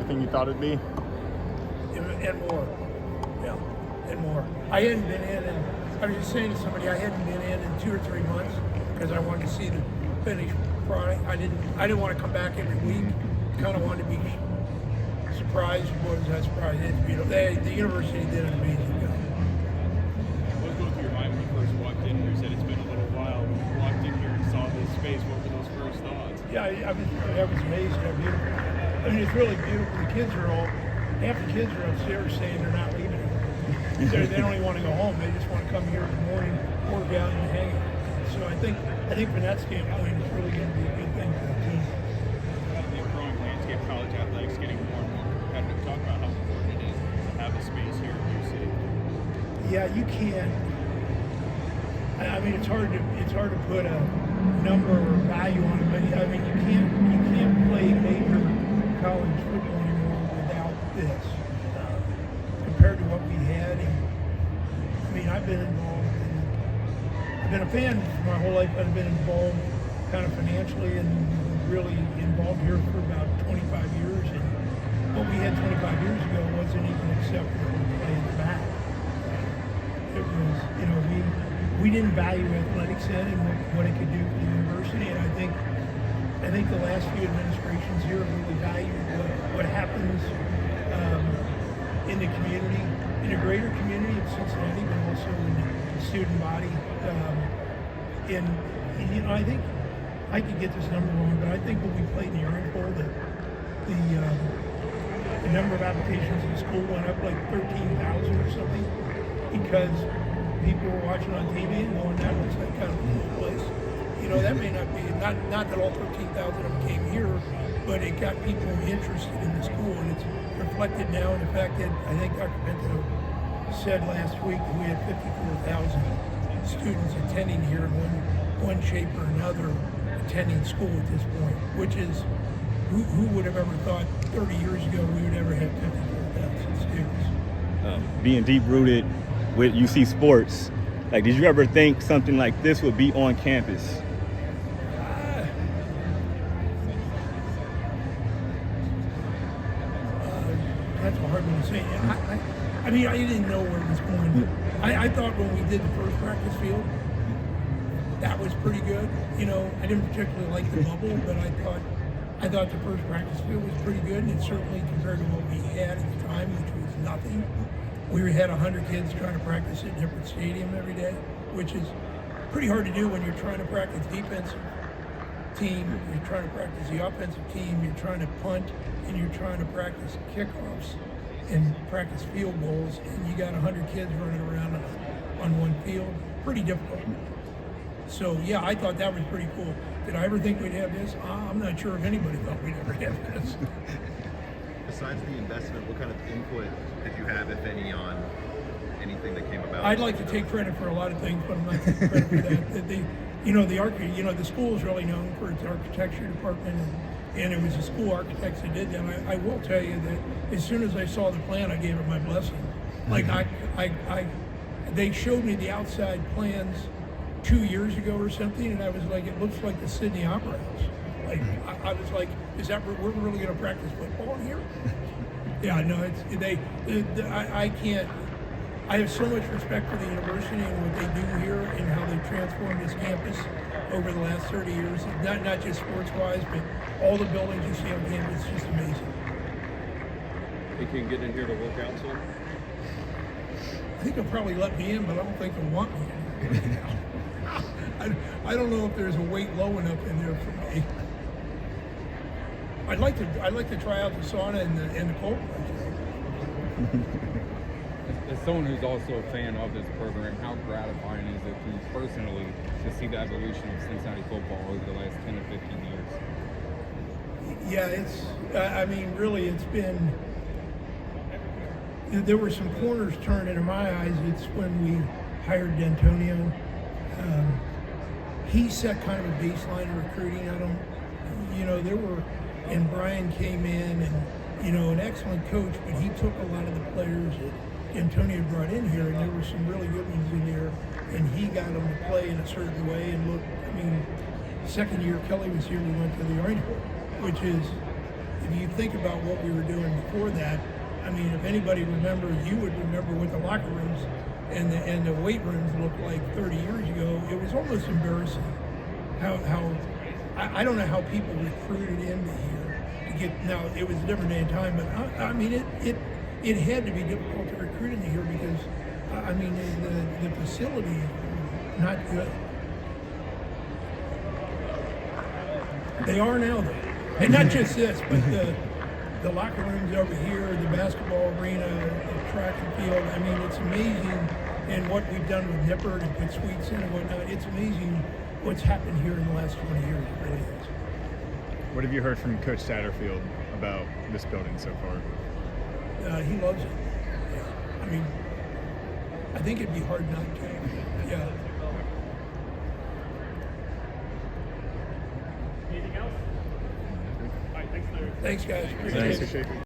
everything you thought it'd be? And more. Yeah, and more. I hadn't been in, and I was just saying to somebody, I hadn't been in 2 or 3 months because I wanted to see the finished product. I didn't want to come back every week. Kind of wanted to be surprised. What was that surprise? It's beautiful. The university did an amazing job. What was going through your mind when you first walked in here? You said it's been a little while. When you walked in here and saw this space, what were those first thoughts? Yeah, I was amazed how beautiful. I mean, it's really beautiful. The kids are all, half the kids are upstairs saying they're not leaving here. They don't even want to go home. They just want to come here in the morning, work out, and hang out. So I think from that standpoint, it's really going to be a good thing for the team. The growing landscape, college athletics getting more and more competitive. Talk about how important it is to have a space here in your city. Yeah, you can't. I mean, it's hard to put a number or value on it, but I mean, you can't play major college football anymore without this. Compared to what we had, and I mean, I've been involved. I've been a fan for my whole life. I've been involved kind of financially and really involved here for about 25 years. And what we had 25 years ago wasn't even acceptable to play in the back. It was, you know, we didn't value athletics then and what it could do for the university. And I think the last few administrations here have really valued what happens in the community, in a greater community of Cincinnati, but also in the student body. And you know, I think I could get this number wrong, but I think when we played in the Orange Bowl, the number of applications in the school went up like 13,000 or something because people were watching on TV and going, that looks like kind of a cool place. You know, that may not be, not that all 13,000 of them came here, but it got people interested in the school, and it's reflected now in the fact that I think Dr. Bento said last week that we had 54,000 students attending here in one shape or another, attending school at this point, which is, who would have ever thought 30 years ago we would ever have 54,000 students? Being deep-rooted with UC sports, like, did you ever think something like this would be on campus? That's a hard one to say. I mean, I didn't know where it was going. I thought when we did the first practice field, that was pretty good. You know, I didn't particularly like the bubble, but I thought the first practice field was pretty good, and it certainly compared to what we had at the time, which was nothing. We had 100 kids trying to practice at Nippert Stadium every day, which is pretty hard to do when you're trying to practice defensive team, you're trying to practice the offensive team, you're trying to punt, and you're trying to practice kickoffs and practice field goals, and you got 100 kids running around on one field. Pretty difficult. So yeah, I thought that was pretty cool. Did I ever think we'd have this? I'm not sure if anybody thought we'd ever have this. Besides the investment, what kind of input did you have, if any, on anything that came about? I'd like to take credit for a lot of things, but I'm not taking credit for that. The school is really known for its architecture department, and it was the school architects that did that. I will tell you that as soon as I saw the plan, I gave it my blessing. Like they showed me the outside plans 2 years ago or something, and I was like, it looks like the Sydney Opera House. Like I was like, is that where we're really going to practice football here? Yeah, no, I can't. I have so much respect for the university and what they do here and how they transformed this campus over the last 30 years. Not just sports-wise, but all the buildings you see on campus, it's just amazing. You can get in here to work out soon? I think they'll probably let me in, but I don't think they'll want me in right now. I don't know if there's a weight low enough in there for me. I'd like to try out the sauna and the cold plunge. As someone who's also a fan of this program, how gratifying is it to you personally to see the evolution of Cincinnati football over the last 10 to 15 years? Yeah, I mean, really, it's been, there were some corners turned into my eyes. It's when we hired D'Antonio. He set kind of a baseline of recruiting. And Brian came in and, an excellent coach, but he took a lot of the players that D'Antonio brought in here, and there were some really good ones in there, and he got them to play in a certain way. And look, I mean, second year Kelly was here, we went to the Orange Bowl, which is, if you think about what we were doing before that, I mean, if anybody remembers, you would remember what the locker rooms and the weight rooms looked like 30 years ago. It was almost embarrassing. I don't know how people recruited into here to get. Now it was a different day and time, but I mean, it had to be difficult to recruit into here because I mean the facility not good. They are now though, and not just this, but the locker rooms over here, the basketball arena, the track and field. I mean, it's amazing, and what we've done with Nippert and put suites in and whatnot. It's amazing what's happened here in the last 20 years. It really is. What have you heard from Coach Satterfield about this building so far? He loves it. Yeah. I mean, I think it'd be hard not to. Yeah. Anything else? All right, thanks, Larry. Thanks, guys. Appreciate it. Thanks.